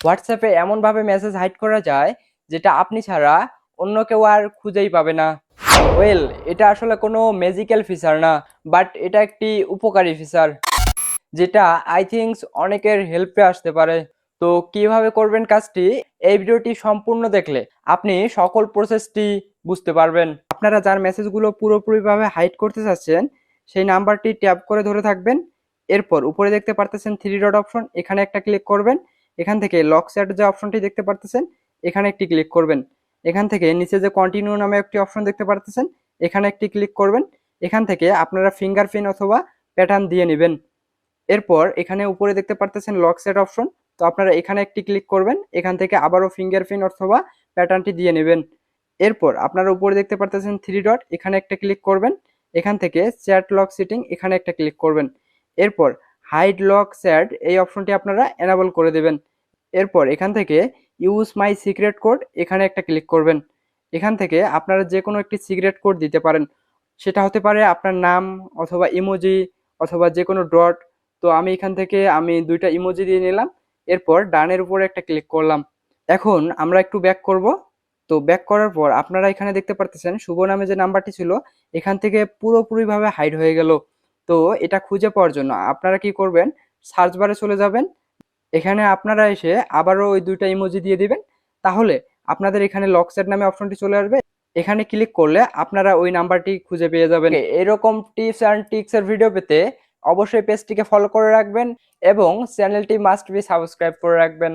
হোয়াটসঅ্যাপে এমনভাবে message hide করা যায় যেটা আপনি ছাড়া অন্য কেউ আর খুঁজেই পাবে না। ওয়েল, এটা আসলে কোনো ম্যাজিক্যাল ফিচার না, বাট এটা একটি উপকারী ফিচার যেটা আই থিঙ্কস অনেকের হেল্পে আসতে পারে। তো কিভাবে করবেন কাজটি, এই ভিডিওটি সম্পূর্ণ দেখলে আপনি সকল প্রসেসটি বুঝতে পারবেন। আপনারা যার মেসেজগুলো পুরোপুরিভাবে হাইড করতে চাচ্ছেন সেই নাম্বারটি ট্যাপ করে ধরে থাকবেন। এরপর উপরে দেখতে পারতেছেন থ্রি ডট অপশন, এখানে একটা ক্লিক করবেন। এখান থেকে লক সেট যে অপশনটি দেখতে পারতেছেন এখানে একটি ক্লিক করবেন। এখান থেকে নিচে যে কন্টিনিউ নামে একটি অপশন দেখতে পারতেছেন এখানে একটি ক্লিক করবেন। এখান থেকে আপনারা ফিঙ্গারপ্রিন্ট অথবা প্যাটার্ন দিয়ে নেবেন। এরপর এখানে উপরে দেখতে পারতেছেন লক সেট অপশন, তো আপনারা এখানে একটি ক্লিক করবেন। এখান থেকে আবারও ফিঙ্গারপ্রিন্ট অথবা প্যাটার্নটি দিয়ে নেবেন। এরপর আপনারা উপরে দেখতে পারতেছেন থ্রি ডট, এখানে একটা ক্লিক করবেন। এখান থেকে চ্যাট লক সেটিং, এখানে একটা ক্লিক করবেন। এরপর হাইড লক চ্যাট এই অপশনটি আপনারা এনাবল করে দেবেন। এরপর এখান থেকে ইউজ মাই সিক্রেট কোড, এখানে একটা ক্লিক করবেন। এখান থেকে আপনারা যে কোনো একটি সিক্রেট কোড দিতে পারেন, সেটা হতে পারে আপনার নাম অথবা ইমোজি অথবা যে কোনো ডট। তো আমি এখান থেকে দুইটা ইমোজি দিয়ে নিলাম। এরপর ডানের উপরে একটা ক্লিক করলাম। এখন আমরা একটু ব্যাক করব। তো ব্যাক করার পর আপনারা এখানে দেখতে পারতেছেন শুভ নামে যে নাম্বারটি ছিল এখান থেকে পুরোপুরিভাবে হাইড হয়ে গেল। তো এটা খুঁজে পাওয়ার জন্য আপনারা কি করবেন, সার্চ বারে চলে যাবেন। এখানে আপনারা এসে আবারও ওই দুইটা ইমোজি দিয়ে দিবেন। তাহলে আপনাদের এখানে লক সেট নামে অপশনটি চলে আসবে। এখানে ক্লিক করলে আপনারা ওই নাম্বারটি খুঁজে পেয়ে যাবেন। এরকম টিপস অ্যান্ড ট্রিক্স এর ভিডিও পেতে অবশ্যই পেজটিকে ফলো করে রাখবেন এবং চ্যানেলটি মাস্ট বি সাবস্ক্রাইব করে রাখবেন।